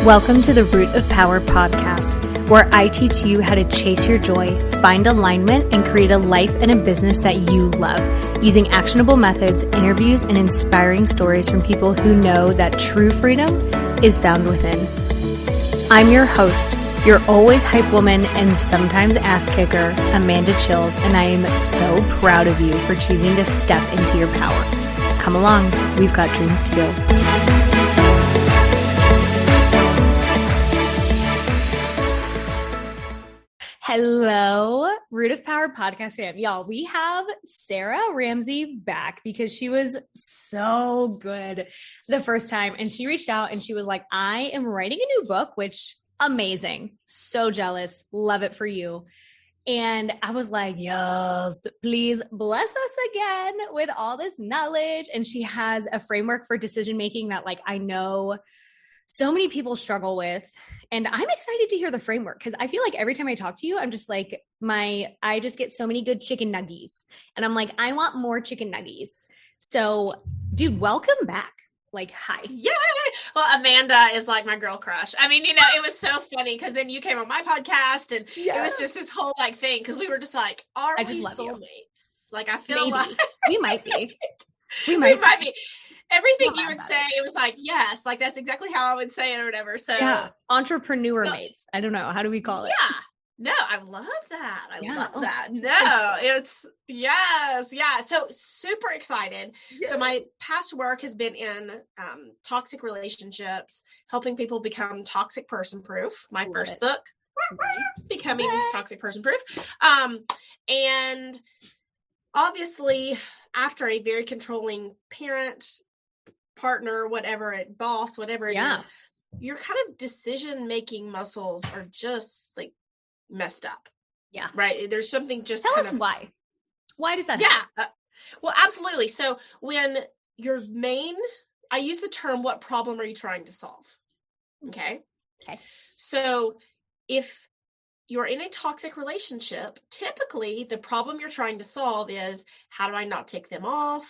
Welcome to the Root of Power podcast, where I teach you how to chase your joy, find alignment, and create a life and a business that you love, using actionable methods, interviews, and inspiring stories from people who know that true freedom is found within. I'm your host, your always hype woman and sometimes ass kicker, Amanda Chills, and I am so proud of you for choosing to step into your power. Come along, we've got dreams to build. Hello, Root of Power podcast fam. Y'all, we have Sarah Ramsey back because she was so good the first time. And she reached out and she was like, I am writing a new book, which amazing. So jealous. Love it for you. And I was like, yes, please bless us again with all this knowledge. And she has a framework for decision-making that I know so many people struggle with. And I'm excited to hear the framework because I feel like every time I talk to you, I'm just like, I just get so many good chicken nuggies. And I'm like, I want more chicken nuggies. So dude, welcome back. Hi. Yay! Well, Amanda is like my girl crush. I mean, it was so funny because then you came on my podcast and it was just this whole thing because we were just like, are we soulmates? I feel like we might be. We might be. Everything you would say, it was like, yes, that's exactly how I would say it or whatever. So yeah, entrepreneur mates. I don't know. How do we call it? Yeah. No, I love that. I love that. No, it's yes. Yeah. So super excited. Yeah. So my past work has been in toxic relationships, helping people become toxic person proof. My first book, Becoming Toxic Person Proof. And obviously after a very controlling parent, partner, boss, whatever it is, your kind of decision-making muscles are just messed up. Yeah. Right. There's something just tell us why. Why does that happen? Well, absolutely. So when I use the term, what problem are you trying to solve? Okay. So if you're in a toxic relationship, typically the problem you're trying to solve is, how do I not tick them off?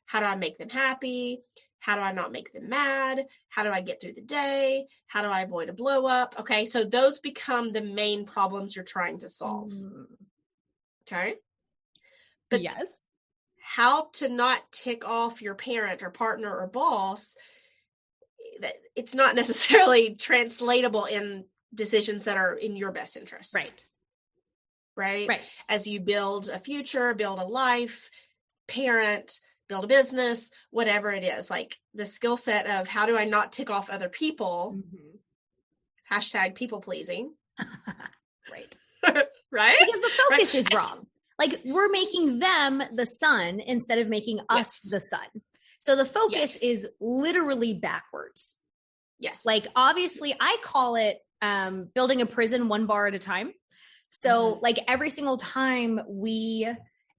How do I make them happy? How do I not make them mad? How do I get through the day? How do I avoid a blow up? Okay, so those become the main problems you're trying to solve. Okay? But yes. How to not tick off your parent or partner or boss, it's not necessarily translatable in decisions that are in your best interest. Right. As you build a future, build a life, parent, build a business, whatever it is, the skill set of how do I not tick off other people, hashtag people pleasing. Right. Right? Because the focus is wrong. We're making them the sun instead of making us the sun. So the focus is literally backwards. Yes. Obviously I call it building a prison one bar at a time. So every single time we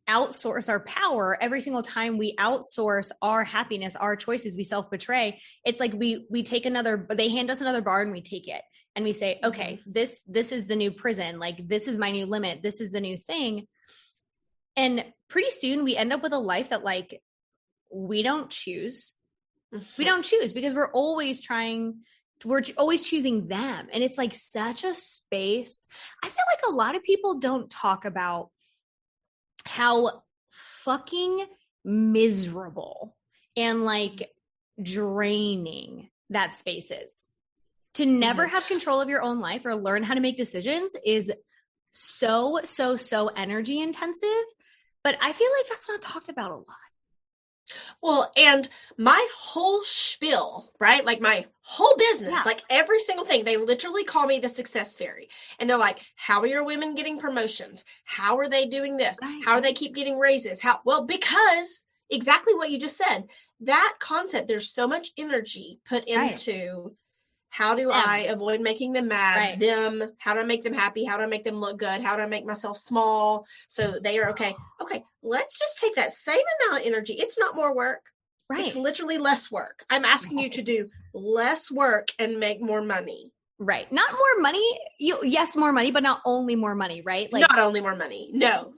outsource our power, every single time we outsource our happiness, our choices, we self-betray. It's we take they hand us another bar and we take it and we say, okay, this is the new prison. This is my new limit. This is the new thing. And pretty soon we end up with a life that we don't choose. We don't choose because we're always choosing them. And it's such a space. I feel like a lot of people don't talk about how fucking miserable and draining that space is. To never have control of your own life or learn how to make decisions is so energy intensive. But I feel like that's not talked about a lot. Well, and my whole spiel, right? My whole business, every single thing, they literally call me the success fairy. And they're like, how are your women getting promotions? How are they doing this? How are they keep getting raises? Because exactly what you just said, that concept, there's so much energy put into how do I avoid making them mad, how do I make them happy? How do I make them look good? How do I make myself small so they are okay? Okay, let's just take that same amount of energy. It's not more work. It's literally less work. I'm asking you to do less work and make more money. Right. Not more money. Yes, more money, but not only more money, right? Not only more money. No.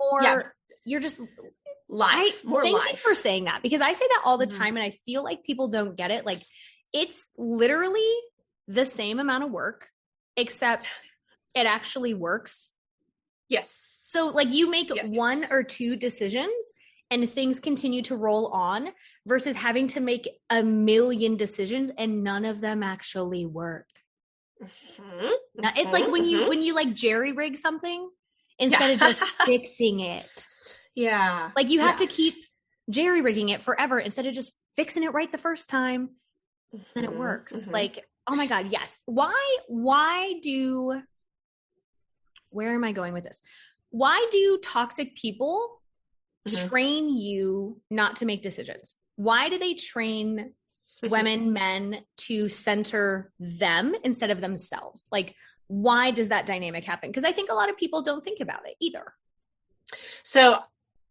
You're just life. Thank you for saying that because I say that all the time and I feel like people don't get it. It's literally the same amount of work, except it actually works. Yes. So like you make one or two decisions and things continue to roll on versus having to make a million decisions and none of them actually work. Now, it's like when you like jerry rig something instead of just fixing it. Yeah. Like you have to keep jerry rigging it forever instead of just fixing it right the first time. Then it works. Like, oh my God, yes. Where am I going with this? Why do toxic people train you not to make decisions? Why do they train women, men to center them instead of themselves? Like, why does that dynamic happen? Because I think a lot of people don't think about it either. So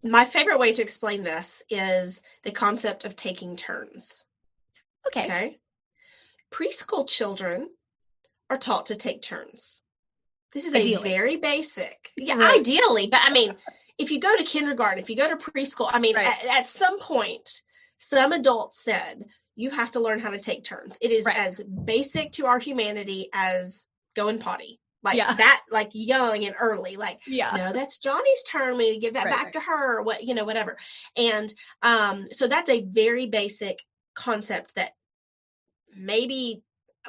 my favorite way to explain this is the concept of taking turns. Okay. Preschool children are taught to take turns. This is ideally. A very basic. Yeah, right. Ideally. But I mean, if you go to kindergarten, if you go to preschool, I mean, at some point, some adults said, you have to learn how to take turns. It is as basic to our humanity as going potty. Like that, like young and early, like, no, that's Johnny's turn. We need to give that back to her, whatever. And so that's a very basic concept that maybe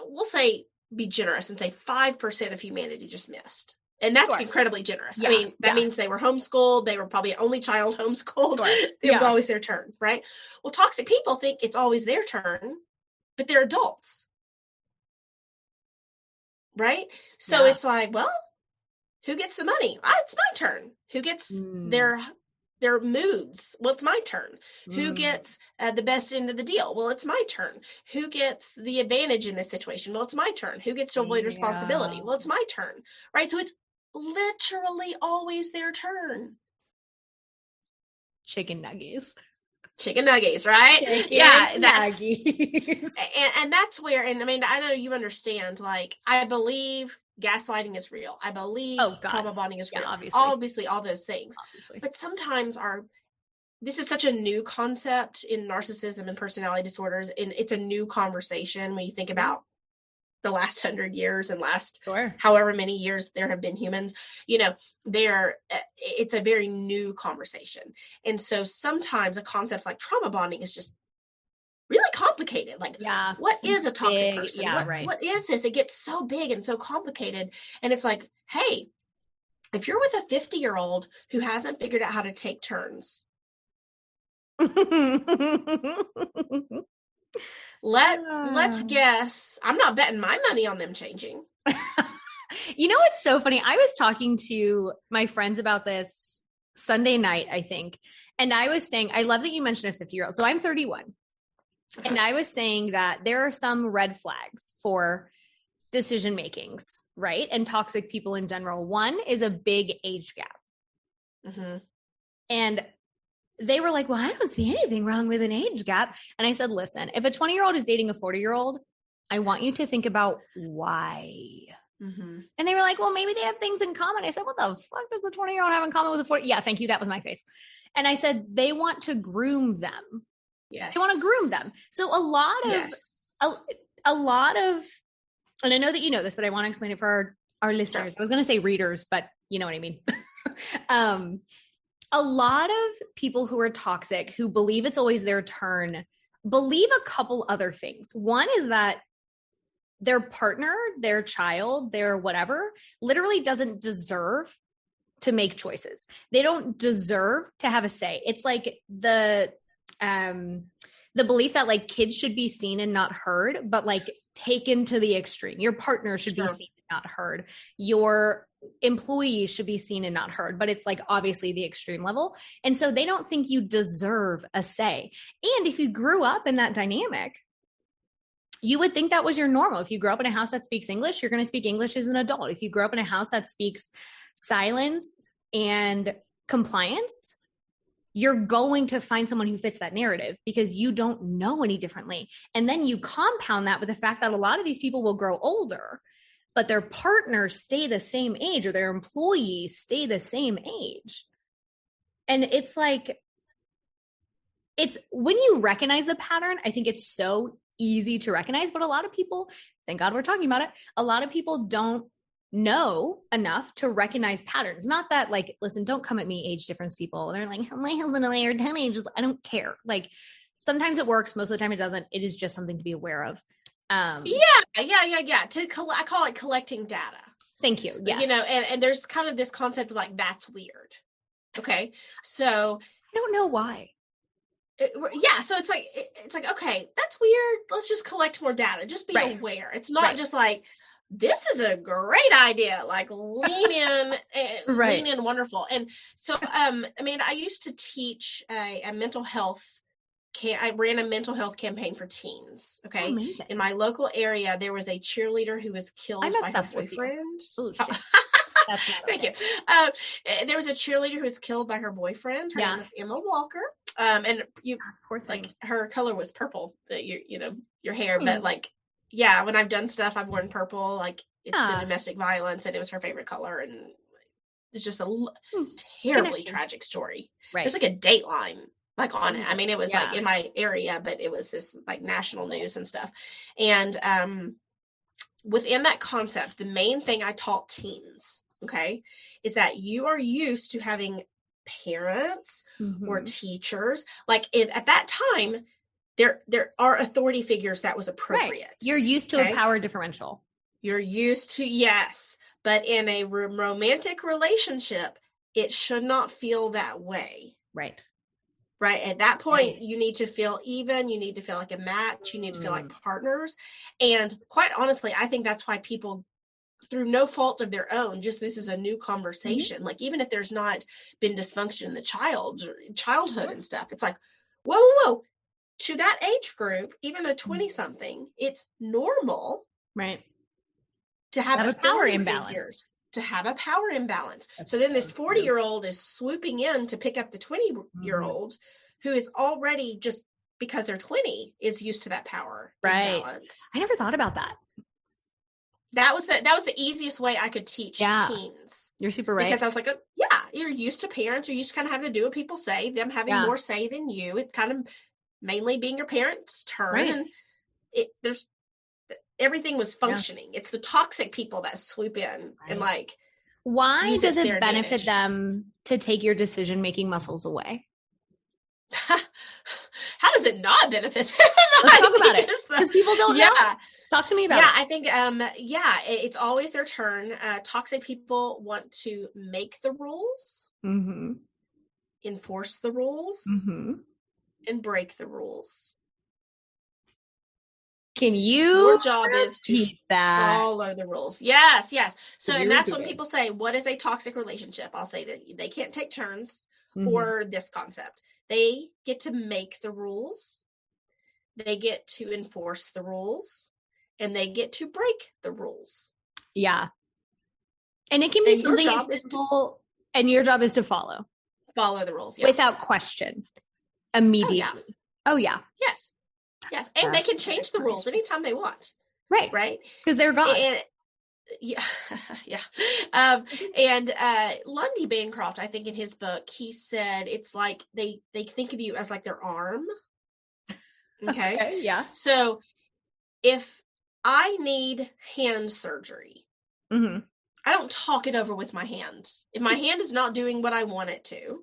we'll say, be generous and say 5% of humanity just missed. And that's incredibly generous. I mean, that means they were homeschooled. They were probably an only child homeschooled. It was always their turn, right? Well, toxic people think it's always their turn, but they're adults. Right? So it's like, well, who gets the money? It's my turn. Who gets their moods? Well, it's my turn. Who gets the best end of the deal? Well, it's my turn. Who gets the advantage in this situation? Well, it's my turn. Who gets to avoid responsibility? Well, it's my turn. Right? So it's literally always their turn. Chicken nuggies, right? Nuggies. And that's where, and I mean, I know you understand, like, I believe gaslighting is real. I believe trauma bonding is real. Obviously, all those things. But sometimes this is such a new concept in narcissism and personality disorders, and it's a new conversation when you think about the last 100 years and last however many years there have been humans, it's a very new conversation. And so sometimes a concept like trauma bonding is just really complicated. Like, what is a toxic person? What is this? It gets so big and so complicated. And it's like, hey, if you're with a 50-year-old who hasn't figured out how to take turns, let's guess. I'm not betting my money on them changing. You know, it's so funny. I was talking to my friends about this Sunday night, I think. And I was saying, I love that you mentioned a 50-year-old. So I'm 31. And I was saying that there are some red flags for decision makings, right? And toxic people in general. One is a big age gap. And they were like, well, I don't see anything wrong with an age gap. And I said, listen, if a 20-year-old is dating a 40-year-old, I want you to think about why. And they were like, well, maybe they have things in common. I said, what the fuck does a 20-year-old have in common with a 40? Yeah, thank you. That was my face. And I said, they want to groom them. Yes. They want to groom them. So a lot of, and I know that you know this, but I want to explain it for our listeners. I was going to say readers, but you know what I mean. A lot of people who are toxic, who believe it's always their turn, believe a couple other things. One is that their partner, their child, their whatever, literally doesn't deserve to make choices. They don't deserve to have a say. It's like the belief that like kids should be seen and not heard, but like taken to the extreme. Your partner should be seen and not heard. Your employees should be seen and not heard, but it's like obviously the extreme level. And so they don't think you deserve a say. And if you grew up in that dynamic, you would think that was your normal. If you grew up in a house that speaks English, you're going to speak English as an adult. If you grew up in a house that speaks silence and compliance, you're going to find someone who fits that narrative because you don't know any differently. And then you compound that with the fact that a lot of these people will grow older, but their partners stay the same age or their employees stay the same age. And it's like, it's when you recognize the pattern, I think it's so easy to recognize, but a lot of people, thank God we're talking about it, a lot of people don't know enough to recognize patterns. Not that like, listen, don't come at me, age difference people. They're like, my husband and I are 10 ages. I don't care. Like sometimes it works. Most of the time it doesn't. It is just something to be aware of. Yeah. I call it collecting data. Thank you. Yes. You know, and there's kind of this concept of like, that's weird. Okay. So I don't know why. So it's like, okay, that's weird. Let's just collect more data. Just be aware. It's not just like, this is a great idea. Like lean in, lean in, wonderful. And so, I mean, I used to teach a mental health. I ran a mental health campaign for teens. Okay. Amazing. In my local area, there was a cheerleader who was killed by her boyfriend. Oh, shit. That's not Thank you. There was a cheerleader who was killed by her boyfriend. Her name was Emma Walker. And poor thing. Like her color was purple. Your hair, but like, yeah, when I've done stuff, I've worn purple. Like it's the domestic violence, and it was her favorite color, and it's just a terribly tragic story. Right. There's like a Dateline like on it. I mean, it was like in my area, but it was this like national news and stuff. And within that concept, the main thing I taught teens, okay, is that you are used to having parents or teachers. Like at that time, there are authority figures that was appropriate. Right. You're used to a power differential. You're used to, yes. But in a romantic relationship, it should not feel that way. Right. Right. At that point, you need to feel even. You need to feel like a match. You need to feel like partners. And quite honestly, I think that's why people, through no fault of their own, just this is a new conversation. Like even if there's not been dysfunction in the childhood and stuff, it's like, whoa. To that age group, even a 20-something, it's normal. Right. To have a power imbalance. To have a power imbalance. So then this 40-year-old is swooping in to pick up the 20-year-old who is already, just because they're 20, is used to that power imbalance. I never thought about that. That was the easiest way I could teach teens. You're super right. Because I was like, you're used to parents. You're used to kind of having to do what people say, them having more say than you. It's kind of mainly being your parents' turn. And everything was functioning. It's the toxic people that swoop in and like. Why does it benefit them to take your decision-making muscles away? How does it not benefit them? Let's talk about it, because people don't know. Talk to me about it. I think, it's always their turn. Toxic people want to make the rules, enforce the rules, and break the rules. Can you? Your job is to follow the rules. Yes. So, and that's when people say, what is a toxic relationship? I'll say that they can't take turns or this concept. They get to make the rules. They get to enforce the rules, and they get to break the rules. Yeah. And it can be something simple, and your job is to follow the rules without question immediately. Oh yeah. Yes. And they can change the rules anytime they want. Right. Because they're gone. And, and Lundy Bancroft, I think in his book, he said it's like they think of you as like their arm. Okay. Yeah. So if I need hand surgery, I don't talk it over with my hand. If my hand is not doing what I want it to,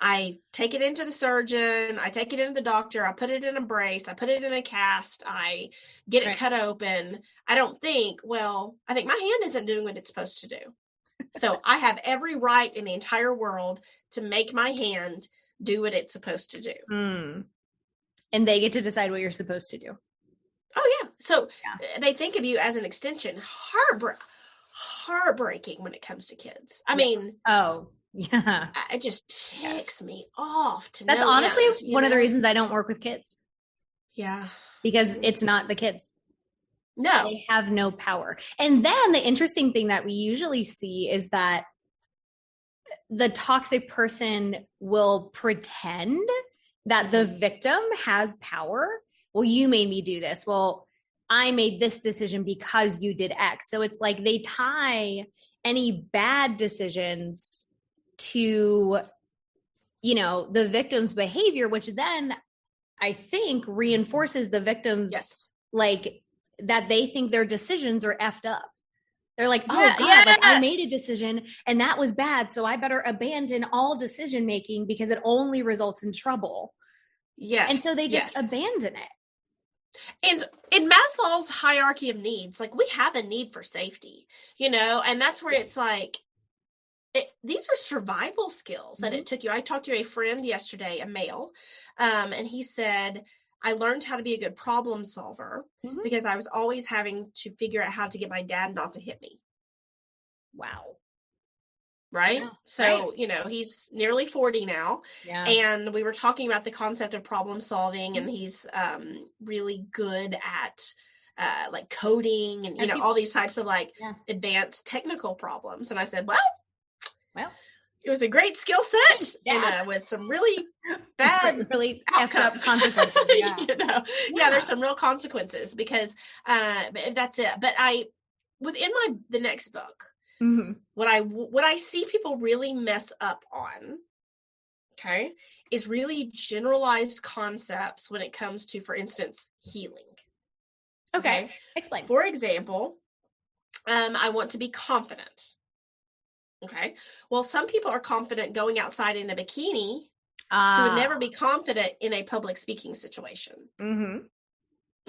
I take it into the surgeon, I take it into the doctor, I put it in a brace, I put it in a cast, I get it cut open. I don't think, I think my hand isn't doing what it's supposed to do. So I have every right in the entire world to make my hand do what it's supposed to do. And they get to decide what you're supposed to do. Oh, yeah. So they think of you as an extension. Heartbreaking when it comes to kids. I mean. Oh, yeah. It just ticks me off to That's honestly one of the reasons I don't work with kids. Yeah. Because it's not the kids. No. They have no power. And then the interesting thing that we usually see is that the toxic person will pretend that the victim has power. Well, you made me do this. Well, I made this decision because you did X. So it's like they tie any bad decisions to, the victim's behavior, which then I think, reinforces the victims Yes. like that they think their decisions are effed up. They're like, oh Yeah, God, like I yes. made a decision and that was bad. So I better abandon all decision making because it only results in trouble. Yes. And so they just yes. abandon it. And in Maslow's hierarchy of needs, like we have a need for safety, you know, and that's where Yes. it's like, these are survival skills that it took you. I talked to a friend yesterday, a male, and he said, I learned how to be a good problem solver because I was always having to figure out how to get my dad not to hit me. Wow. Right? Yeah, so, right. you know, he's nearly 40 now. Yeah. And we were talking about the concept of problem solving, and he's really good at like coding and, you know, all these types of like advanced technical problems. And I said, well, it was a great skill set and with some really bad really outcomes. Consequences. Yeah. You know? There's some real consequences because that's it. But within the next book, what I see people really mess up on, okay, is really generalized concepts when it comes to, for instance, healing. Okay. Explain. For example, I want to be confident. Okay. Well, some people are confident going outside in a bikini who would never be confident in a public speaking situation.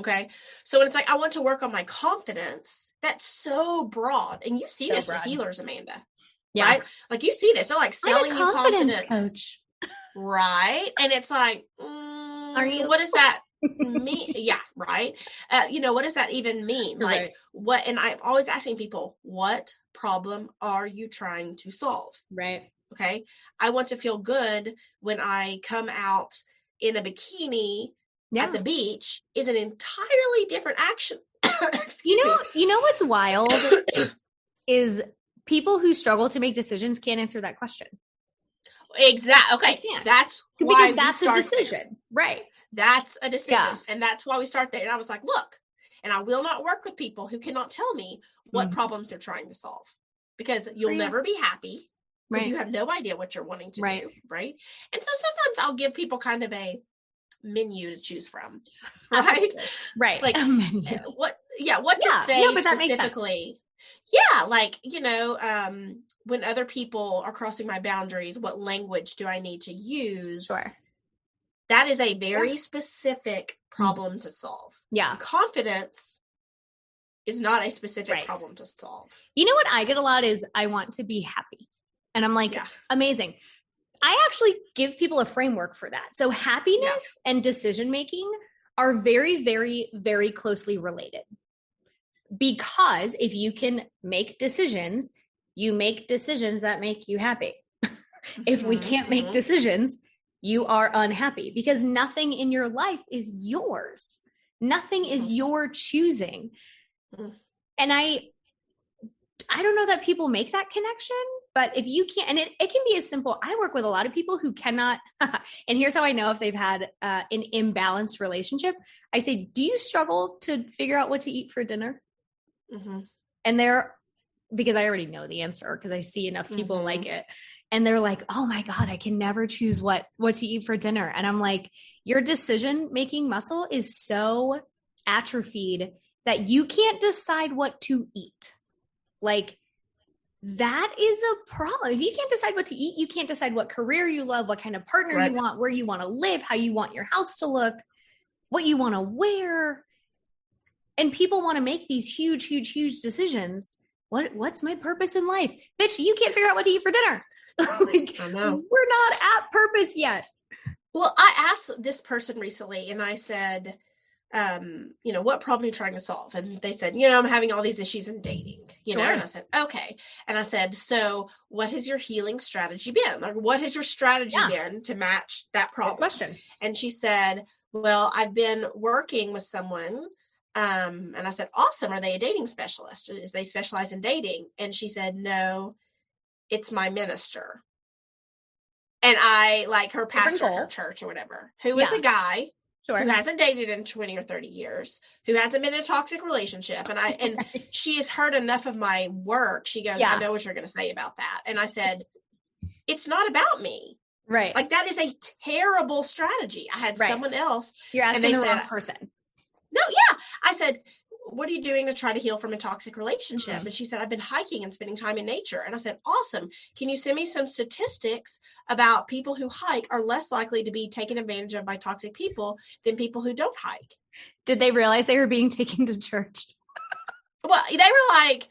Okay. So when it's like, I want to work on my confidence, that's so broad. And you see this with healers, Amanda. Yeah. Right? Like you see this. They're like selling you confidence coach. Right. And it's like, are you? What does that mean? Yeah. Right. You know, what does that even mean? Like what? And I'm always asking people, what problem are you trying to solve? Right. Okay. I want to feel good when I come out in a bikini at the beach is an entirely different action. You know what's wild is people who struggle to make decisions can't answer that question. Exactly. Okay. That's why because that's a decision. There. Right. That's a decision. Yeah. And that's why we start there. And I was like, look, and I will not work with people who cannot tell me what problems they're trying to solve, because you'll never be happy because you have no idea what you're wanting to do. Right. And so sometimes I'll give people kind of a menu to choose from. Right. Absolutely. Right. Like what to say specifically. Yeah. Like, you know, when other people are crossing my boundaries, what language do I need to use? Sure. That is a very specific problem to solve. Yeah. Confidence is not a specific problem to solve. You know what I get a lot is I want to be happy. And I'm like, amazing. I actually give people a framework for that. So happiness and decision-making are very, very, very closely related. Because if you can make decisions, you make decisions that make you happy. If we can't make decisions, you are unhappy, because nothing in your life is yours. Nothing is your choosing. And I don't know that people make that connection, but if you can't, and it can be as simple. I work with a lot of people who cannot, and here's how I know if they've had an imbalanced relationship. I say, do you struggle to figure out what to eat for dinner? And because I already know the answer because I see enough people like it. And they're like, oh my God, I can never choose what to eat for dinner. And I'm like, your decision-making muscle is so atrophied that you can't decide what to eat. Like, that is a problem. If you can't decide what to eat, you can't decide what career you love, what kind of partner you want, where you want to live, how you want your house to look, what you want to wear. And people want to make these huge, huge, huge decisions. What's my purpose in life? Bitch, you can't figure out what to eat for dinner. Like, I know. We're not at purpose yet. Well, I asked this person recently and I said, you know, what problem are you trying to solve? And they said, you know, I'm having all these issues in dating, you know, and I said, okay. And I said, so what has your healing strategy been? Like, what has your strategy been to match that problem? Good question. And she said, well, I've been working with someone. And I said, awesome. Are they a dating specialist? Do they specialize in dating? And she said, no, it's my minister. And I like her pastor at her church or whatever, who is a guy who hasn't dated in 20 or 30 years, who hasn't been in a toxic relationship. And she has heard enough of my work. She goes, I know what you're going to say about that. And I said, it's not about me. Right. Like, that is a terrible strategy. I had someone else. You're asking the wrong person. No, yeah. I said, what are you doing to try to heal from a toxic relationship? Mm-hmm. And she said, I've been hiking and spending time in nature. And I said, awesome. Can you send me some statistics about people who hike are less likely to be taken advantage of by toxic people than people who don't hike? Did they realize they were being taken to church? Well, they were like,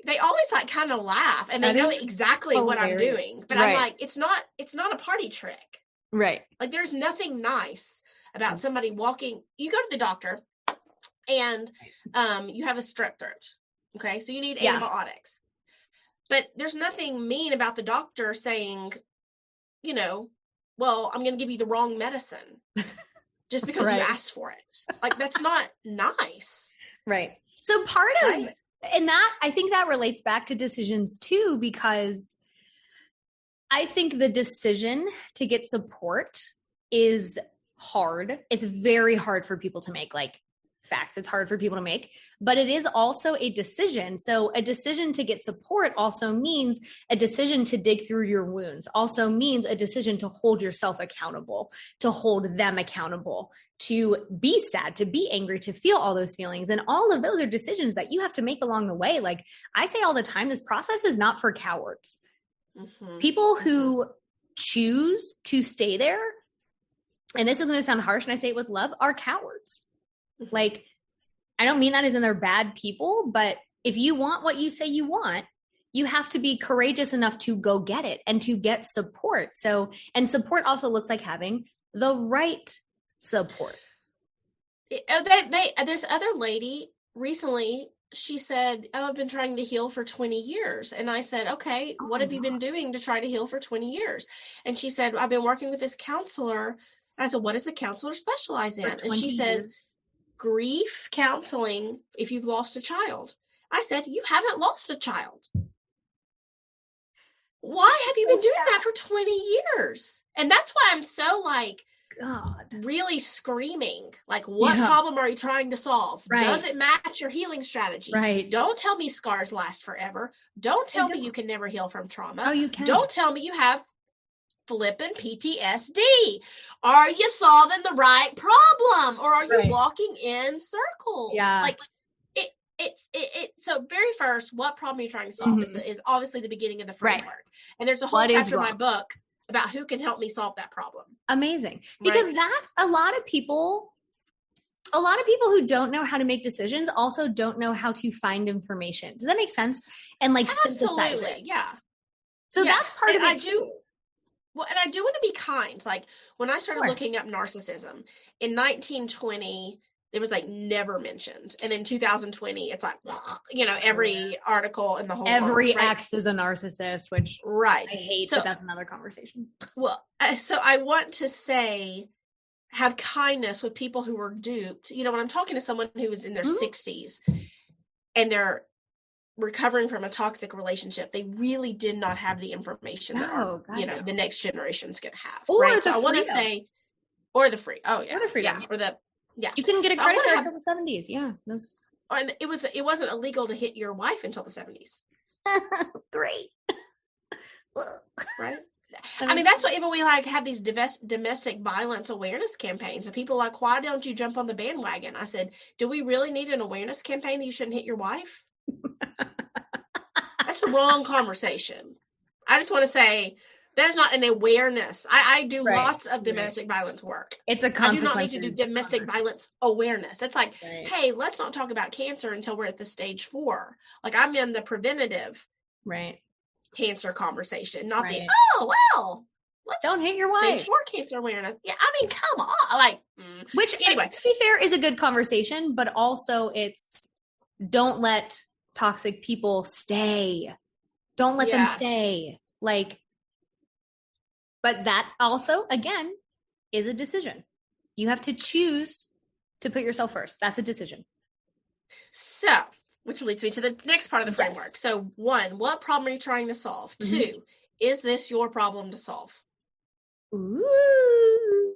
they always like kind of laugh, and they know exactly hilarious. what I'm doing. But I'm like, it's not a party trick. Right. Like, there's nothing nice about somebody walking. You go to the doctor and you have a strep throat. Okay. So you need antibiotics. But there's nothing mean about the doctor saying, you know, well, I'm going to give you the wrong medicine just because you asked for it. Like, that's not nice. Right. So part of, and that, I think that relates back to decisions too, because I think the decision to get support is hard. It's very hard for people to make, like, facts. It's hard for people to make, but it is also a decision. So a decision to get support also means a decision to dig through your wounds, also means a decision to hold yourself accountable, to hold them accountable, to be sad, to be angry, to feel all those feelings. And all of those are decisions that you have to make along the way. Like I say all the time, this process is not for cowards. Mm-hmm. People who choose to stay there, and this is going to sound harsh and I say it with love, are cowards. Like, I don't mean that as in they're bad people, but if you want what you say you want, you have to be courageous enough to go get it and to get support. So, and support also looks like having the right support. This other lady recently, she said, oh, I've been trying to heal for 20 years. And I said, okay, what have you been doing to try to heal for 20 years? And she said, I've been working with this counselor. And I said, what does the counselor specialize in? And she says, grief counseling if you've lost a child. I said, you haven't lost a child. Why have you been doing that for 20 years? And that's why I'm so like, God, really screaming, like, what problem are you trying to solve? Right. Does it match your healing strategy? Right. Don't tell me scars last forever. Don't tell me you can never heal from trauma. Oh, you can. Don't tell me you have flipping PTSD. Are you solving the right problem, or are you walking in circles? Yeah. Like it. So very first, what problem you're trying to solve is obviously the beginning of the framework. Right. And there's a whole chapter in my book about who can help me solve that problem. Amazing. Because that a lot of people who don't know how to make decisions also don't know how to find information. Does that make sense? And like synthesize it. Yeah. So that's part of it too. Well, and I do want to be kind. Like when I started looking up narcissism in 1920, it was like never mentioned. And in 2020, it's like, you know, every article in the whole world, ex is a narcissist, which I hate, but that's another conversation. Well, so I want to say, have kindness with people who were duped. You know, when I'm talking to someone who is in their 60s and they're recovering from a toxic relationship, they really did not have the information that the next generation's going to have. Or so I want to say, or the free. Oh yeah. Or the freedom. Yeah. Or the, yeah. You couldn't get a credit card until the 70s. Yeah. And it wasn't illegal to hit your wife until the 70s. Great. Right. I mean, that's what even we like have these domestic violence awareness campaigns, and people are like, why don't you jump on the bandwagon? I said, do we really need an awareness campaign that you shouldn't hit your wife? That's the wrong conversation. I just want to say that is not an awareness. I do lots of domestic violence work. It's a consequence. I do not need to do domestic violence awareness. It's like, hey, let's not talk about cancer until we're at the stage 4. Like I'm in the preventative cancer conversation, not the, oh, well, let's don't hit your wife. Stage 4 cancer awareness. Yeah, I mean, come on. Like, which anyway, to be fair, is a good conversation, but also it's don't let toxic people stay. Don't let them stay. Like, but that also, again, is a decision. You have to choose to put yourself first. That's a decision. So, which leads me to the next part of the framework. So 1, what problem are you trying to solve? 2, is this your problem to solve? Ooh.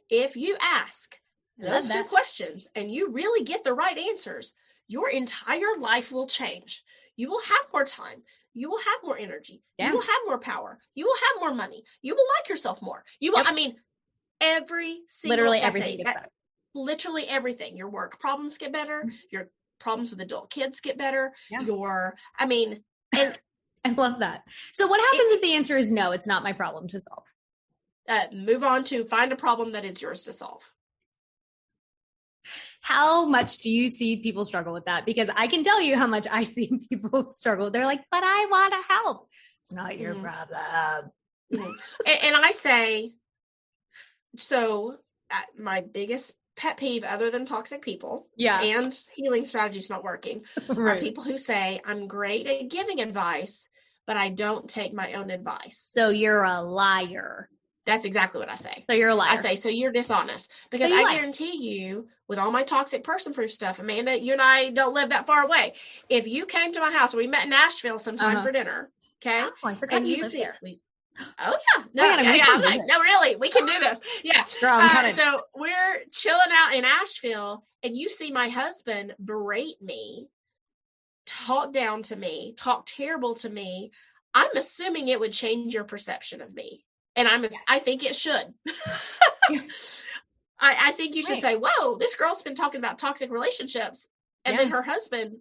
If you ask those 2 questions and you really get the right answers, your entire life will change. you will have more time. You will have more energy. Yeah. You will have more power. You will have more money. You will like yourself more. You will, Yep. I mean, every single Literally everything gets better. Literally everything. Your work problems get better. Your problems with adult kids get better. Yeah. And I love that. So what happens if the answer is no, it's not my problem to solve? Move on to find a problem that is yours to solve. How much do you see people struggle with that? Because I can tell you how much I see people struggle. They're like, but I want to help. It's not your problem. And I say, so my biggest pet peeve, other than toxic people and healing strategies not working, are people who say, I'm great at giving advice, but I don't take my own advice. So you're a liar. That's exactly what I say. So you're a liar. I say, so you're dishonest. Because I guarantee you, with all my toxic person proof stuff, Amanda, you and I don't live that far away. If you came to my house, we met in Nashville sometime for dinner, okay? Oh, I forgot you lived there. Oh yeah, no, really, we can do this. Yeah. Girl, so we're chilling out in Asheville, and you see my husband berate me, talk down to me, talk terrible to me. I'm assuming it would change your perception of me, and I think it should. I think you should say, "Whoa, this girl's been talking about toxic relationships," and then her husband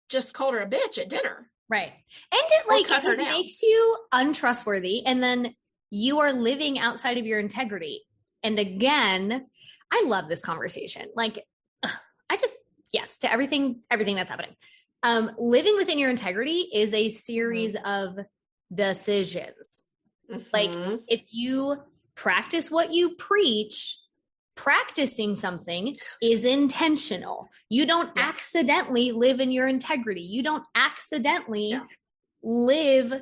just called her a bitch at dinner. Right. And it makes you untrustworthy. And then you are living outside of your integrity. And again, I love this conversation. Like, yes, to everything that's happening. Living within your integrity is a series of decisions. Like, if you practice what you preach, practicing something is intentional. You don't accidentally live in your integrity. You don't accidentally live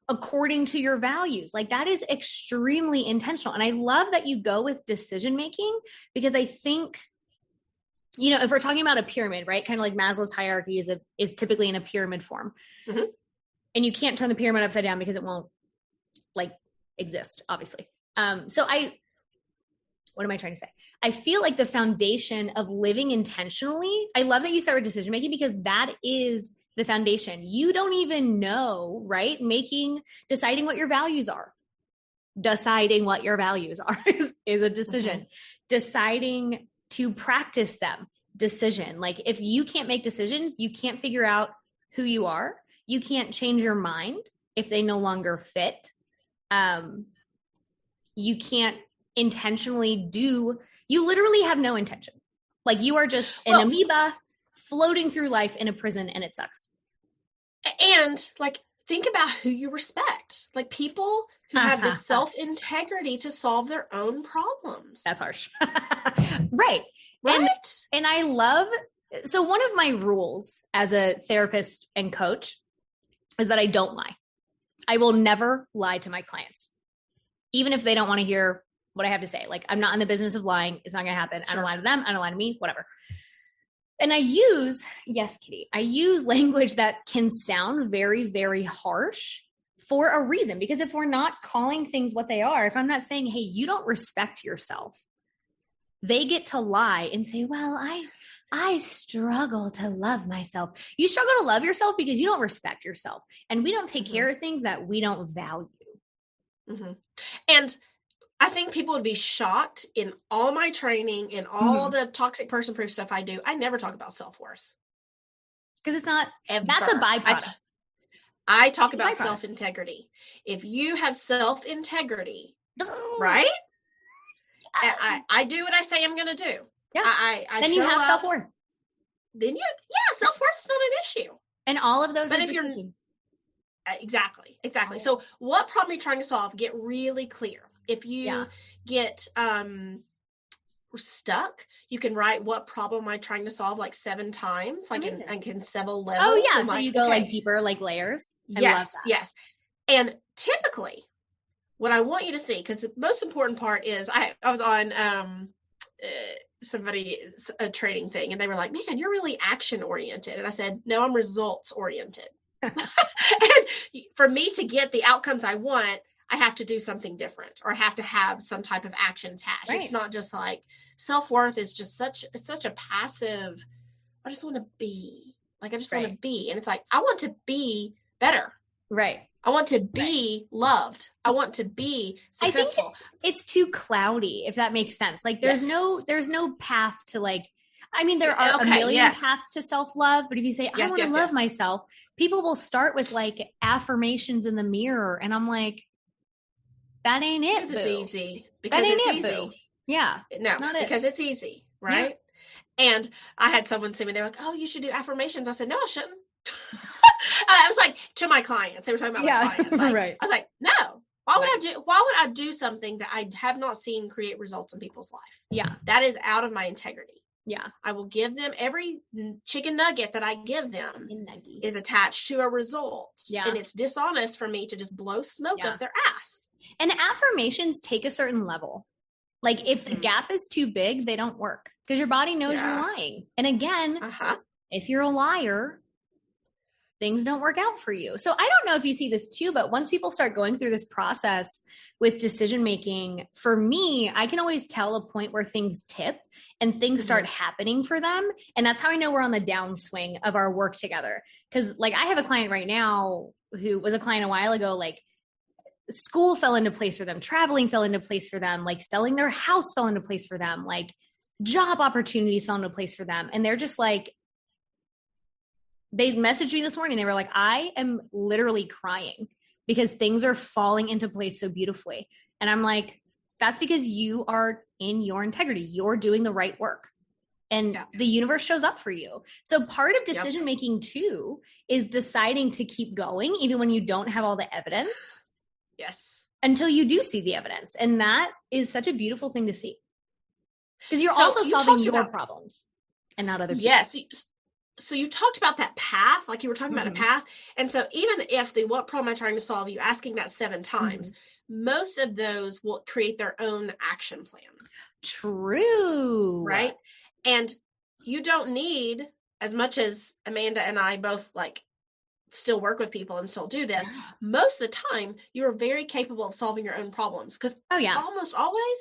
according to your values. Like, that is extremely intentional. And I love that you go with decision making, because I think, if we're talking about a pyramid, right? Kind of like Maslow's hierarchy is typically in a pyramid form. And you can't turn the pyramid upside down because it won't exist, obviously. What am I trying to say? I feel like the foundation of living intentionally, I love that you start with decision making, because that is the foundation. You don't even know, right? Deciding what your values are. Deciding what your values are is a decision. Deciding to practice them, decision. Like, if you can't make decisions, you can't figure out who you are. You can't change your mind if they no longer fit. You can't intentionally you literally have no intention. Like, you are just an amoeba floating through life in a prison, and it sucks. And think about who you respect. Like, people who have the self-integrity to solve their own problems. That's harsh. Right. And I love, so one of my rules as a therapist and coach is that I don't lie. I will never lie to my clients, even if they don't want to hear what I have to say. Like, I'm not in the business of lying. It's not going to happen. I don't lie to them. I don't lie to me, whatever. And I use language that can sound very, very harsh for a reason. Because if we're not calling things what they are, if I'm not saying, hey, you don't respect yourself, they get to lie and say, well, I struggle to love myself. You struggle to love yourself because you don't respect yourself. And we don't take care of things that we don't value. And I think people would be shocked in all my training and all the toxic person proof stuff I do. I never talk about self-worth. Because it's not, that's a byproduct. I talk about self-integrity. If you have self-integrity, right? I do what I say I'm going to do. Yeah. I then you have self-worth. Then self-worth's not an issue. And all of those are decisions. Exactly. So what problem are you trying to solve? Get really clear. If you get stuck, you can write what problem am I trying to solve 7 times, in several levels. Oh yeah, so you go deeper, layers. Yes. And typically, what I want you to see, because the most important part is, I was on a training thing, and they were like, man, you're really action oriented. And I said, no, I'm results oriented. And for me to get the outcomes I want, I have to do something different, or I have to have some type of action attached. Right. It's not just self-worth is just such a passive, I just want to be. Like, I just want to be. And it's like, I want to be better. Right. I want to be loved. I want to be successful. I think it's too cloudy, if that makes sense. Like there's no path to like, I mean, there are a million paths to self-love, but if you say, I want to love myself, people will start with like affirmations in the mirror. And I'm like, that ain't it, boo. It's easy. That ain't it, boo. Yeah. No, because it's easy, right? Yeah. And I had someone say to me, they're like, oh, you should do affirmations. I said, no, I shouldn't. I was like, to my clients, they were talking about my clients. Like, right. I was like, no, why would I do something that I have not seen create results in people's life? Yeah. That is out of my integrity. Yeah. I will give them every chicken nugget that I give them is attached to a result. Yeah. And it's dishonest for me to just blow smoke up their ass. And affirmations take a certain level. Like if the gap is too big, they don't work because your body knows you're lying. And again, if you're a liar, things don't work out for you. So I don't know if you see this too, but once people start going through this process with decision making, for me, I can always tell a point where things tip and things start happening for them. And that's how I know we're on the downswing of our work together. Because like I have a client right now who was a client a while ago, like school fell into place for them, traveling fell into place for them, like selling their house fell into place for them, like job opportunities fell into place for them. And they're just like, they messaged me this morning. They were like, I am literally crying because things are falling into place so beautifully. And I'm like, that's because you are in your integrity. You're doing the right work and the universe shows up for you. So part of decision making too is deciding to keep going, even when you don't have all the evidence. Yes. Until you do see the evidence. And that is such a beautiful thing to see. Because you're also solving your problems and not other people. Yes. So you talked about that path, like you were talking about a path. And so even if what problem am I trying to solve, you asking that 7 times, most of those will create their own action plan. True. Right. And you don't need, as much as Amanda and I both like still work with people and still do this, most of the time you're very capable of solving your own problems. Because almost always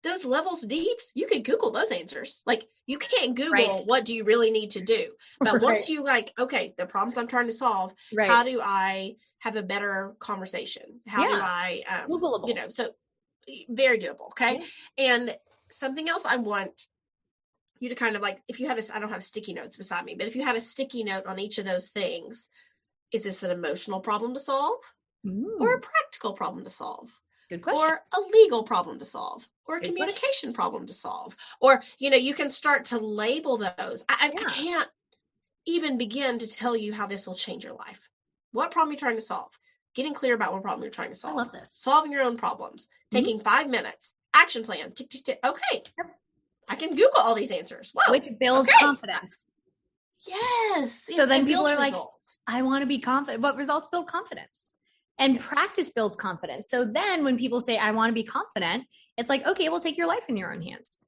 those levels deeps, you can Google those answers. Like you can't Google what do you really need to do. But once you like, okay, the problems I'm trying to solve, how do I have a better conversation? How do I, Googleable. You know, so very doable. Okay. And something else I want you to kind of like, if you had I don't have sticky notes beside me, but if you had a sticky note on each of those things, is this an emotional problem to solve or a practical problem to solve? Good question. Or a legal problem to solve, or a communication problem to solve, or, you know, you can start to label those. I can't even begin to tell you how this will change your life. What problem you're trying to solve, getting clear about what problem you're trying to solve. I love this. Solving your own problems, taking 5 minutes, action plan. Tick, tick, tick. Okay. Yep. I can Google all these answers. Wow. Which builds confidence. Yes. So then people are like, I want to be confident, but results build confidence. And practice builds confidence. So then when people say, I want to be confident, it's like, okay, well, take your life in your own hands.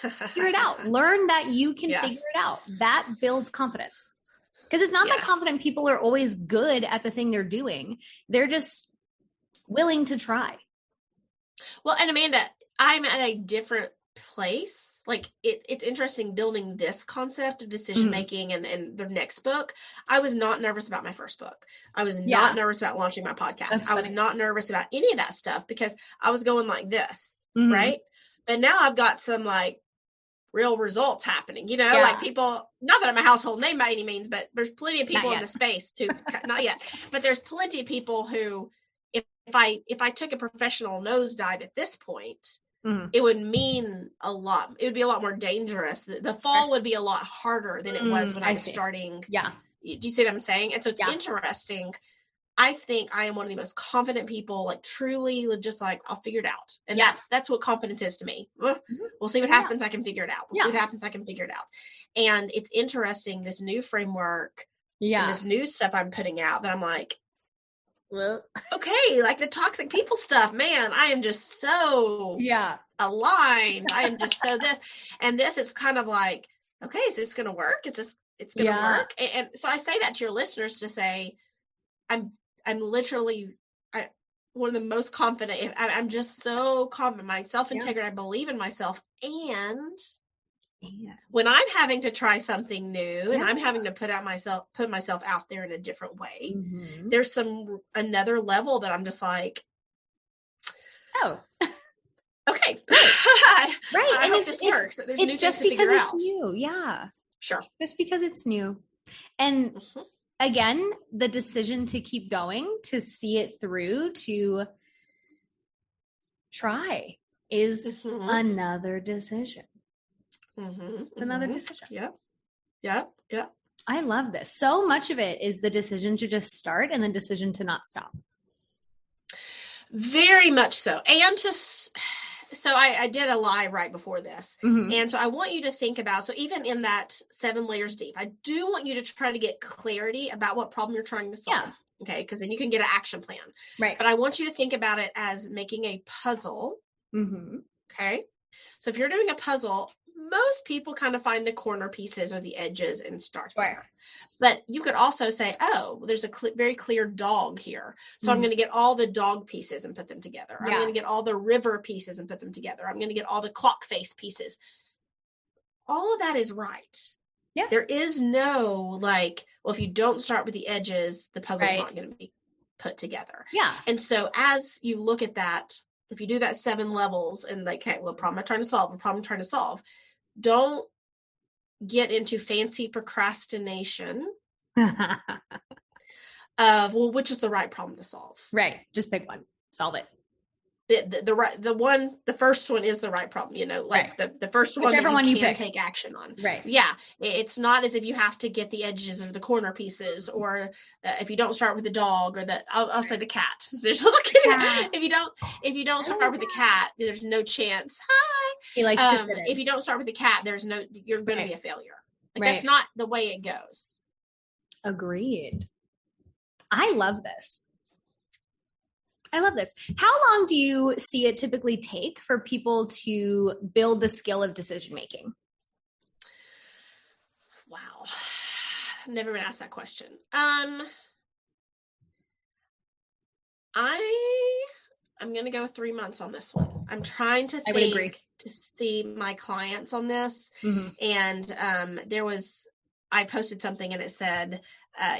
Figure it out. Learn that you can figure it out. That builds confidence. Because it's not that confident people are always good at the thing they're doing. They're just willing to try. Well, and Amanda, I'm at a different place. Like it's interesting building this concept of decision making and the next book. I was not nervous about my first book. I was not nervous about launching my podcast. I was not nervous about any of that stuff because I was going like this, right? But now I've got some like real results happening, you know, like people, not that I'm a household name by any means, but there's plenty of people in the space too. Not yet, but there's plenty of people who, if I took a professional nosedive at this point, it would mean a lot. It would be a lot more dangerous. The fall would be a lot harder than it was when I was starting. Yeah. Do you see what I'm saying? And so it's interesting. I think I am one of the most confident people, like truly just like, I'll figure it out. And that's what confidence is to me. We'll see what happens. I can figure it out. We'll see what happens. I can figure it out. And it's interesting, this new framework and this new stuff I'm putting out that I'm like, well, okay, like the toxic people stuff, man, I am just so aligned. I am just so this and this. It's kind of like, okay, is this going to work? It's going to work. And so I say that to your listeners to say, I'm literally one of the most confident. I'm just so confident. My self-integrity, I believe in myself. And Yeah. When I'm having to try something new and I'm having to put myself out there in a different way, there's another level that I'm just like, oh, okay, right. I hope this works. There's new just things to because figure it's out. new. Yeah. Sure. Just because it's new. And again, the decision to keep going, to see it through, to try is another decision. Another decision. Yep. I love this. So much of it is the decision to just start and the decision to not stop. Very much so. And so I did a live right before this. And so I want you to think about, so even in that 7 layers deep, I do want you to try to get clarity about what problem you're trying to solve. Yeah. Okay. Because then you can get an action plan. Right. But I want you to think about it as making a puzzle. Okay. So if you're doing a puzzle, most people kind of find the corner pieces or the edges and start there. But you could also say, oh, there's a very clear dog here. So I'm going to get all the dog pieces and put them together. I'm going to get all the river pieces and put them together. I'm going to get all the clock face pieces. All of that is right. Yeah. There is no like, well, if you don't start with the edges, the puzzle's not going to be put together. Yeah. And so as you look at that, if you do that 7 levels and like, okay, what problem am I trying to solve? What problem am I trying to solve? Don't get into fancy procrastination of, well, which is the right problem to solve? Right. Just pick one. Solve it. The first one is the right problem, like the first one Whichever that one you can pick. take action on. Right. Yeah. It's not as if you have to get the edges of the corner pieces, or if you don't start with the dog, or I'll say the cat. There's if you don't start with the cat, there's no chance. Hi. He likes to sit in. If you don't start with the cat, you're going to be a failure. That's not the way it goes. Agreed. I love this. How long do you see it typically take for people to build the skill of decision making? Wow. I've never been asked that question. I'm going to go 3 months on this one. I'm trying to think to see my clients on this. And I posted something and it said,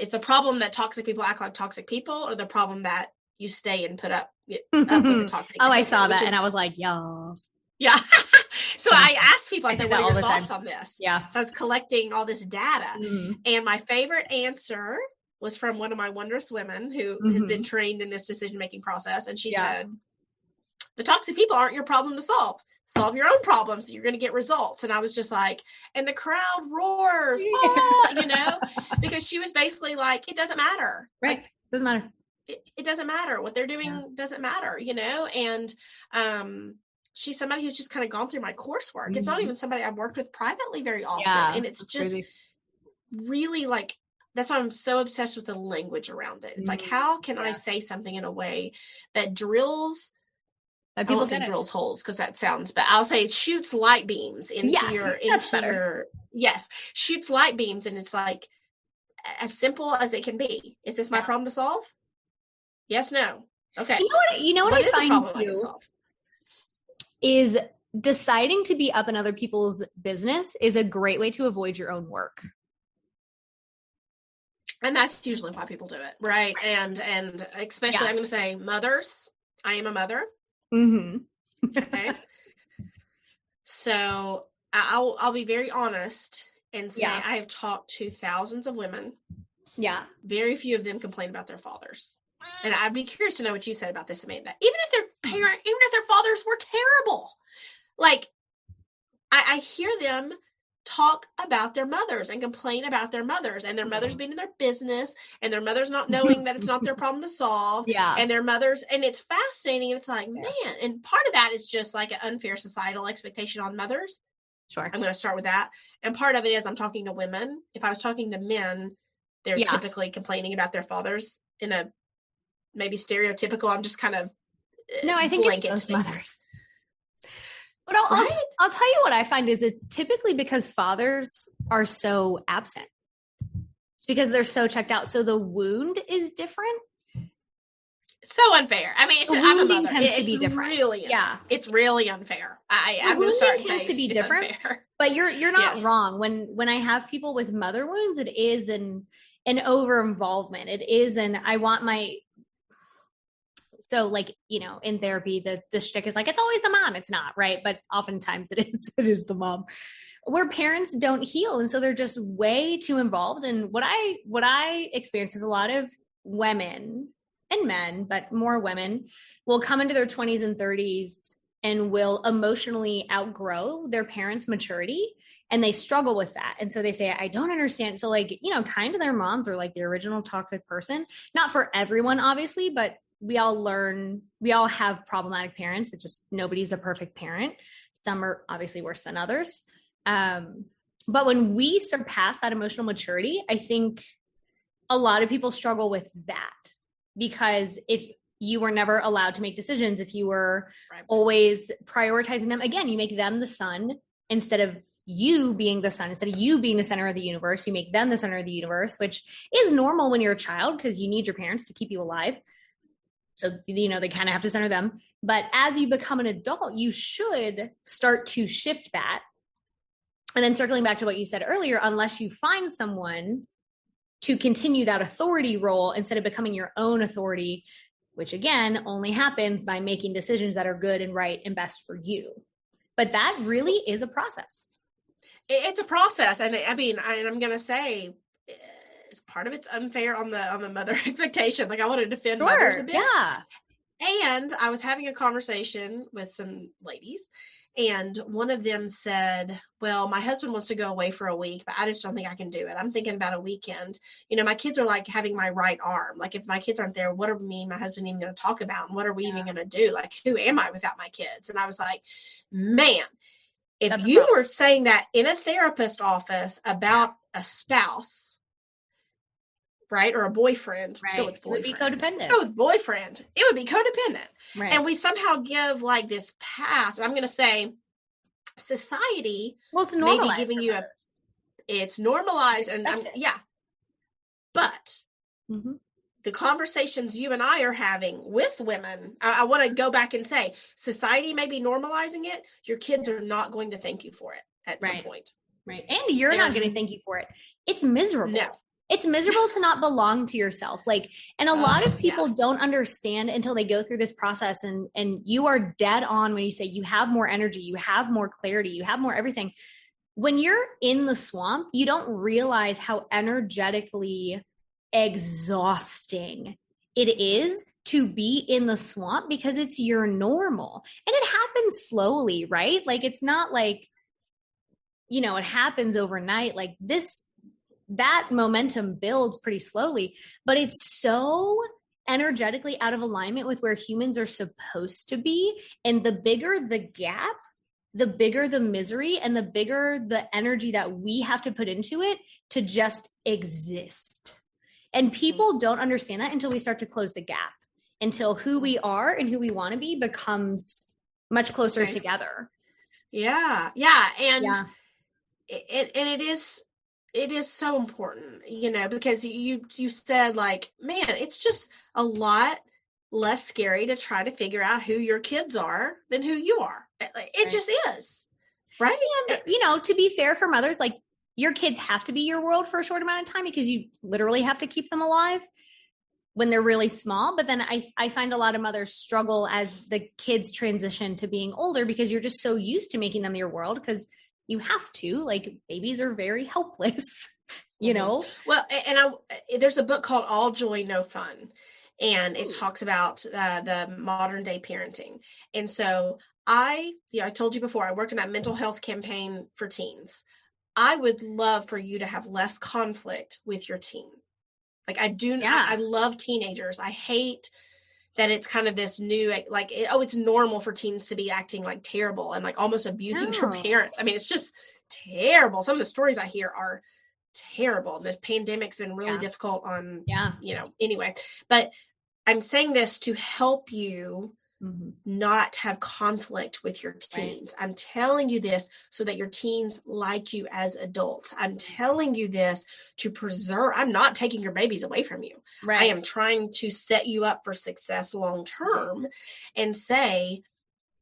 is the problem that toxic people act like toxic people, or the problem that you stay and put up with the toxic I saw that and I was like, yes. Yeah. So I asked people, I said, what are your thoughts on this? Yeah. So I was collecting all this data. And my favorite answer was from one of my wondrous women who has been trained in this decision-making process. And she said, the toxic people aren't your problem to solve. Solve your own problems. You're going to get results. And I was just like, and the crowd roars, because she was basically like, it doesn't matter. Right. Like, doesn't matter. It doesn't matter. What they're doing doesn't matter, and she's somebody who's just kind of gone through my coursework. It's not even somebody I've worked with privately very often. And it's just crazy. Really like, that's why I'm so obsessed with the language around it. It's like, how can I say something in a way that drills, that people say drills holes because that sounds bad. I'll say it shoots light beams into shoots light beams. And it's like as simple as it can be. Is this my problem to solve? Yes, no. Okay. You know what I find too is deciding to be up in other people's business is a great way to avoid your own work. And that's usually why people do it, right? And especially I'm going to say mothers. I am a mother. Okay. So I'll be very honest and say I have talked to thousands of women. Yeah. Very few of them complain about their fathers. And I'd be curious to know what you said about this, Amanda. Even if their fathers were terrible, like I hear them talk about their mothers and complain about their mothers, and their mothers being in their business, and their mothers not knowing that it's not their problem to solve. And their mothers, and it's fascinating. It's like, man, and part of that is just like an unfair societal expectation on mothers. Sure. I'm going to start with that. And part of it is I'm talking to women. If I was talking to men, they're typically complaining about their fathers in a maybe stereotypical. I'm just kind of I think it's both mothers. But I'll tell you what I find is it's typically because fathers are so absent. It's because they're so checked out. So the wound is different. It's so unfair. I mean, I'm a mother. Tends to be different. Really, it's really unfair. The wounding tends to be different. But you're not Yes. wrong. When I have people with mother wounds, it is an over involvement. It is I want my, so like, in therapy, the shtick is like, it's always the mom. It's not, right? But oftentimes it is the mom, where parents don't heal. And so they're just way too involved. And what I experience is a lot of women and men, but more women, will come into their 20s and 30s and will emotionally outgrow their parents' maturity. And they struggle with that. And so they say, I don't understand. So like, kind of their moms are like the original toxic person. Not for everyone, obviously, but we all have problematic parents. It's just nobody's a perfect parent. Some are obviously worse than others. But when we surpass that emotional maturity, I think a lot of people struggle with that, because if you were never allowed to make decisions, if you were always prioritizing them, again, you make them the sun instead of you being the sun, instead of you being the center of the universe, you make them the center of the universe, which is normal when you're a child because you need your parents to keep you alive. So, they kind of have to center them. But as you become an adult, you should start to shift that. And then circling back to what you said earlier, unless you find someone to continue that authority role instead of becoming your own authority, which again, only happens by making decisions that are good and right and best for you. But that really is a process. It's a process. And I mean, I'm going to say, part of it's unfair on the mother expectation. Like, I want to defend mothers a bit. Yeah. And I was having a conversation with some ladies, and one of them said, well, my husband wants to go away for a week, but I just don't think I can do it. I'm thinking about a weekend. My kids are like having my right arm. Like, if my kids aren't there, what are me and my husband even going to talk about? And what are we even going to do? Like, who am I without my kids? And I was like, man, if you were saying that in a therapist office about a spouse, right, or a boyfriend, right, it would be codependent. Go with boyfriend, it would be codependent. Right. And we somehow give like this pass. I'm going to say society, well, it's normalized, maybe giving you it's normalized, and but the conversations you and I are having with women, I want to go back and say, society may be normalizing it. Your kids are not going to thank you for it at some point. Right. And you're not going to thank you for it. It's miserable. No. It's miserable to not belong to yourself. Like, and a lot of people don't understand until they go through this process, and you are dead on when you say you have more energy, you have more clarity, you have more everything. When you're in the swamp, you don't realize how energetically exhausting it is to be in the swamp, because it's your normal, and it happens slowly, right? Like, it's not like, it happens overnight. Like that momentum builds pretty slowly, but it's so energetically out of alignment with where humans are supposed to be. And the bigger the gap, the bigger the misery, and the bigger the energy that we have to put into it to just exist. And people don't understand that until we start to close the gap, until who we are and who we want to be becomes much closer together. Yeah. Yeah. And it is so important, because you said, like, man, it's just a lot less scary to try to figure out who your kids are than who you are. It just is, right? And, to be fair for mothers, like, your kids have to be your world for a short amount of time, because you literally have to keep them alive when they're really small. But then I find a lot of mothers struggle as the kids transition to being older, because you're just so used to making them your world, because you have to, like, babies are very helpless, Well, and there's a book called All Joy, No Fun, and it talks about the modern day parenting. And so I told you before, I worked in that mental health campaign for teens. I would love for you to have less conflict with your teen. Like, I love teenagers. I hate that it's kind of this new, like, it's normal for teens to be acting like terrible and like almost abusing their parents. I mean, it's just terrible. Some of the stories I hear are terrible. The pandemic's been really difficult on, anyway. But I'm saying this to help you not have conflict with your teens. Right. I'm telling you this so that your teens like you as adults. I'm telling you this to preserve. I'm not taking your babies away from you. Right. I am trying to set you up for success long term, and say,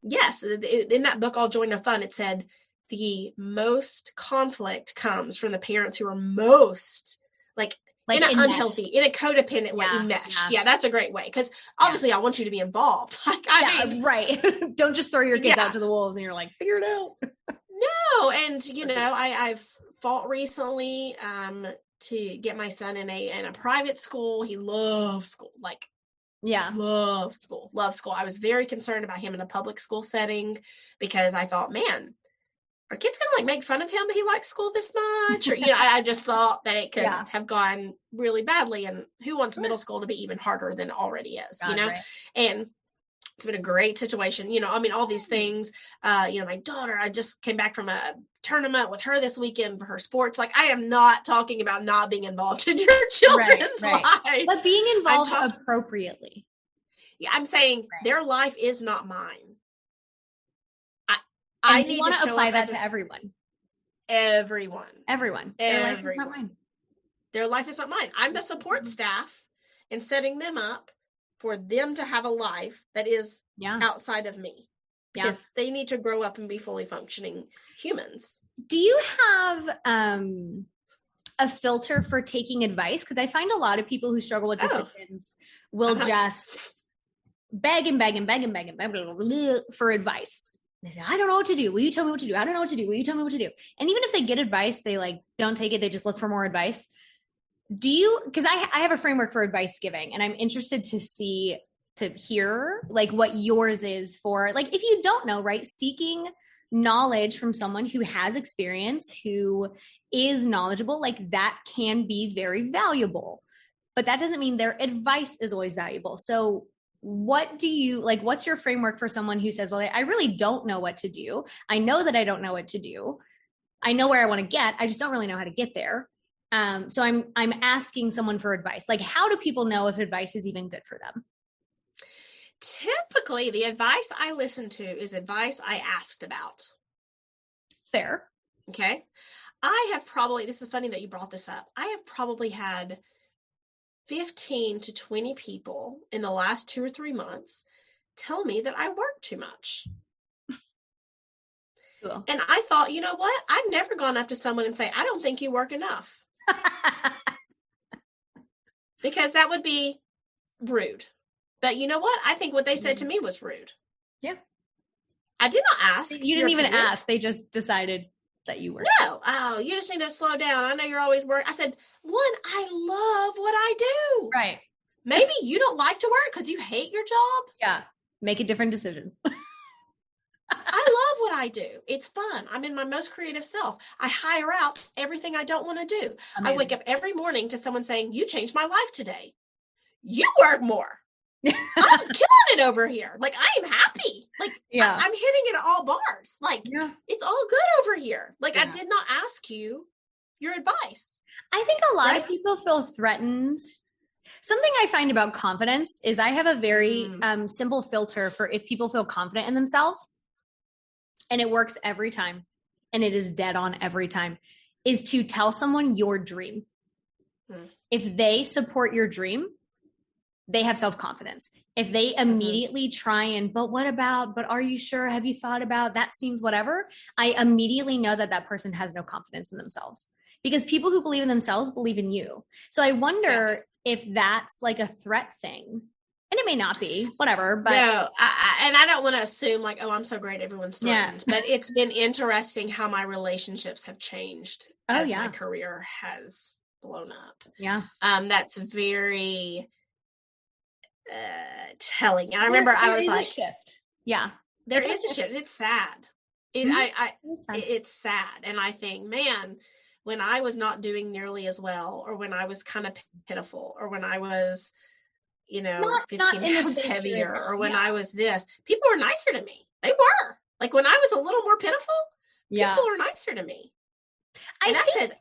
yes, in that book, All Joy, No Fun, it said, the most conflict comes from the parents who are most like in an unhealthy, in a codependent way, enmeshed. Yeah, that's a great way. Because obviously I want you to be involved. Like, I mean, right. Don't just throw your kids out to the wolves and you're like, figure it out. No. And, you know, I've fought recently to get my son in a private school. He loves school. Like, love school. I was very concerned about him in a public school setting because I thought, man, are kids gonna like make fun of him that he likes school this much? Or, you know, I just thought that it could have gone really badly. And who wants middle school to be even harder than it already is, you know? Right. And it's been a great situation. You know, I mean, all these things, you know, my daughter, I just came back from a tournament with her this weekend for her sports. Like, I am not talking about not being involved in your children's life. But being involved appropriately. Yeah, I'm saying their life is not mine. I need to apply that to everyone. Everyone. Their life is not mine. Their life is not mine. I'm the support staff and setting them up for them to have a life that is outside of me. Because they need to grow up and be fully functioning humans. Do you have a filter for taking advice? Because I find a lot of people who struggle with decisions will just beg for advice. They say, I don't know what to do. Will you tell me what to do? I don't know what to do. Will you tell me what to do? And even if they get advice, they like don't take it. They just look for more advice. Do you, because I have a framework for advice giving, and I'm interested to hear like what yours is for, like, if you don't know, right, seeking knowledge from someone who has experience, who is knowledgeable, like that can be very valuable, but that doesn't mean their advice is always valuable. So what do you like, what's your framework for someone who says, well, I really don't know what to do. I know that I don't know what to do. I know where I want to get. I just don't really know how to get there. So I'm asking someone for advice. Like, how do people know if advice is even good for them? Typically, the advice I listen to is advice I asked about. Fair. Okay. This is funny that you brought this up. I have probably had 15 to 20 people in the last 2 or 3 months tell me that I work too much. Cool. And I thought, you know what? I've never gone up to someone and say, I don't think you work enough. Because that would be rude. But you know what? I think what they said to me was rude. Yeah. I did not ask. You didn't even ask. They just decided that you were. No. Oh, you just need to slow down. I know you're always working. I said, I love what I do. Right. Maybe you don't like to work because you hate your job. Yeah. Make a different decision. I love what I do. It's fun. I'm in my most creative self. I hire out everything I don't want to do. Amazing. I wake up every morning to someone saying, you changed my life today. You work more. I'm killing it over here. Like, I am happy. Like, I'm hitting it at all bars. Like, it's all good over here. Like, I did not ask you your advice. I think a lot of people feel threatened. Something I find about confidence is I have a very simple filter for if people feel confident in themselves, and it works every time, and it is dead on every time, is to tell someone your dream. If they support your dream, they have self-confidence. If they immediately try but are you sure? Have you thought about that? Seems whatever. I immediately know that person has no confidence in themselves, because people who believe in themselves believe in you. So I wonder if that's like a threat thing, and it may not be, whatever, but no, I don't want to assume like, oh, I'm so great, everyone's threatened, but it's been interesting how my relationships have changed as my career has blown up. Yeah. That's very telling. And I remember I was like, a shift. Yeah, there is a shift. It's sad. It's sad. And I think, man, when I was not doing nearly as well, or when I was kind of pitiful, or when I was, 15 pounds heavier, or when I was this, people were nicer to me. They were. Like, when I was a little more pitiful, people are nicer to me. And that says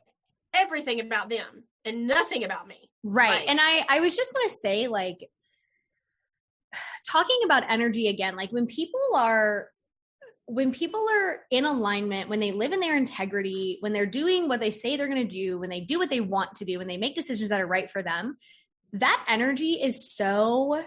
everything about them and nothing about me. Right. Like, and I was just going to say, like, talking about energy again, like when people are in alignment, when they live in their integrity, when they're doing what they say they're going to do, when they do what they want to do, when they make decisions that are right for them, that energy is so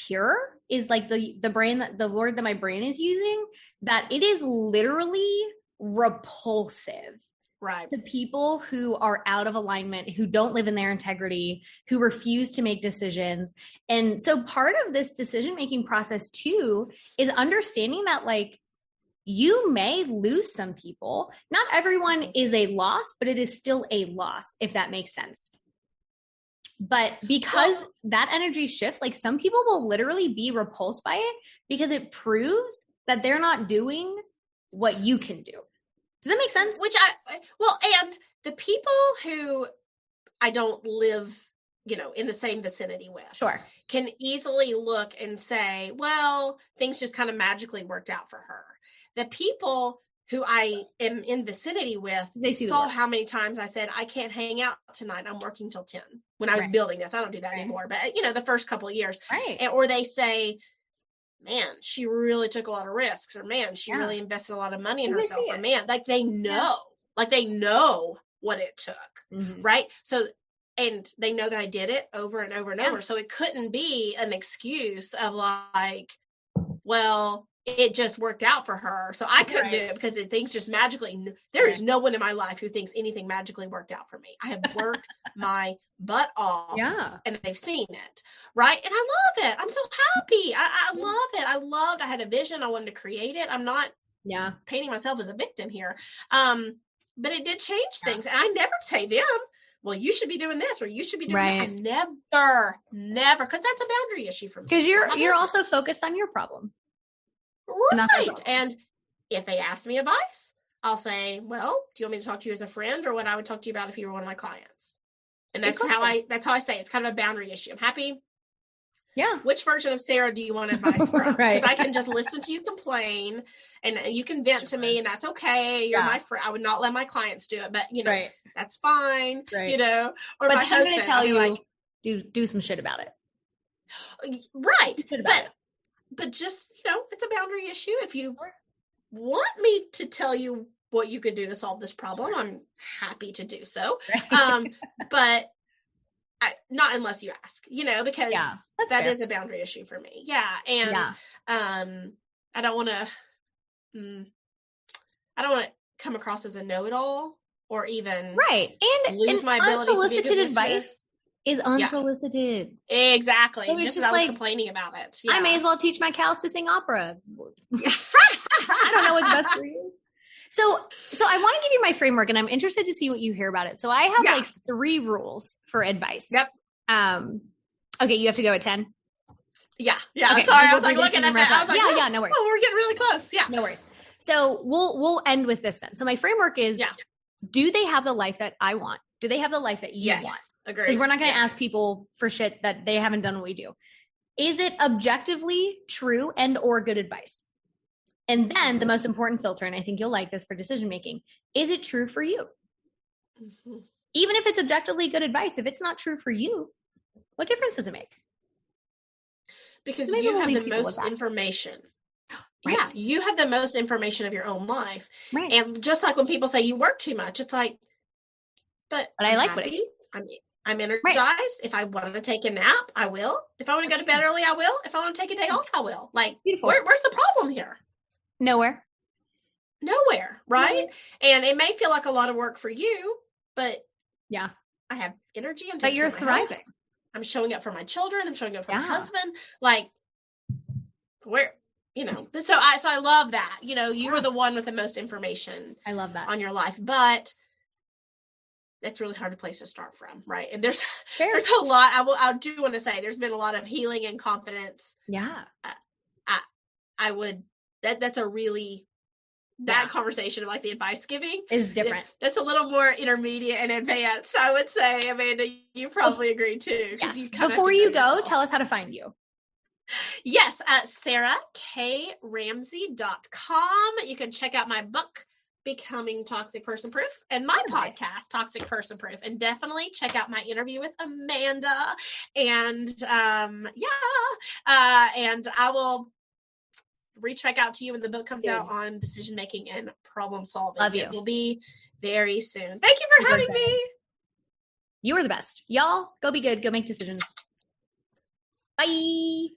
pure is like the word that my brain is using, that it is literally repulsive. Right. The people who are out of alignment, who don't live in their integrity, who refuse to make decisions. And so part of this decision-making process too is understanding that like you may lose some people. Not everyone is a loss, but it is still a loss, if that makes sense. But because that energy shifts, like some people will literally be repulsed by it because it proves that they're not doing what you can do. Does that make sense? And the people who I don't live, in the same vicinity with, sure, can easily look and say, well, things just kind of magically worked out for her. The people who I am in vicinity with, they saw how many times I said, I can't hang out tonight. I'm working till 10 when I was building this. I don't do that anymore, but the first couple of years. Right. Or they say, man, she really took a lot of risks, or man, she really invested a lot of money in herself, or man, like they know, what it took. Right. So, and they know that I did it over and over and over. So it couldn't be an excuse of like, well, it just worked out for her, so I couldn't do it because things just magically. There is no one in my life who thinks anything magically worked out for me. I have worked my butt off, and they've seen it, right? And I love it. I'm so happy. I love it. I had a vision. I wanted to create it. I'm not painting myself as a victim here, but it did change things. And I never say them, well, you should be doing this or you should be doing that. I never, because that's a boundary issue for me. Because you're also focused on your problem. Right. And if they ask me advice, I'll say, well, do you want me to talk to you as a friend or what I would talk to you about if you were one of my clients? And that's how I say it. It's kind of a boundary issue. I'm happy. Yeah. Which version of Sarah do you want advice from? Because I can just listen to you complain and you can vent to me and that's okay. You're my friend. I would not let my clients do it, but that's fine. Or but my husband, I'm going to tell you, like, do some shit about it. Right. But just, it's a boundary issue. If you want me to tell you what you could do to solve this problem, I'm happy to do so. But not unless you ask, because that fair. Is a boundary issue for me. Yeah. And I don't want to come across as a know-it-all or even lose my ability unsolicited to be a advice. Is unsolicited. Exactly. So just I was complaining about it. I may as well teach my cows to sing opera. I don't know what's best for you. So I want to give you my framework and I'm interested to see what you hear about it. So I have like 3 rules for advice. Yep. Okay. You have to go at 10. Yeah. Okay, sorry. I was like looking at that. I was like, no worries. Oh, we're getting really close. Yeah. No worries. So we'll end with this then. So my framework is, do they have the life that I want? Do they have the life that you want? Agree. Because we're not going to ask people for shit that they haven't done what we do. Is it objectively true and or good advice? And then the most important filter, and I think you'll like this for decision making, is it true for you? Mm-hmm. Even if it's objectively good advice, if it's not true for you, what difference does it make? Because you have the most information. Right. Yeah, you have the most information of your own life. Right. And just like when people say you work too much, it's like, but I like what I'm energized. Right. If I want to take a nap, I will. If I want to go to bed early, I will. If I want to take a day off, I will. Like, where's the problem here? Nowhere, right? And it may feel like a lot of work for you, but I have energy. But you're thriving. Health. I'm showing up for my children. I'm showing up for my husband. Like, where, so I love that. You are the one with the most information. I love that on your life, but that's a really hard place to start from, right? And there's a lot. I do want to say there's been a lot of healing and confidence. Yeah, I would. That's a really that conversation of like the advice giving is different. That's a little more intermediate and advanced, I would say. Amanda, you probably agree too. Yes. Before you go, tell us how to find you. Yes, at sarahkramsey.com. You can check out my book, Becoming Toxic Person Proof, and my podcast, Toxic Person Proof, and definitely check out my interview with Amanda. And and I will reach back out to you when the book comes out on decision making and problem solving. Love you. It will be very soon. Thank you for having me. You are the best. Y'all, go be good. Go make decisions. Bye.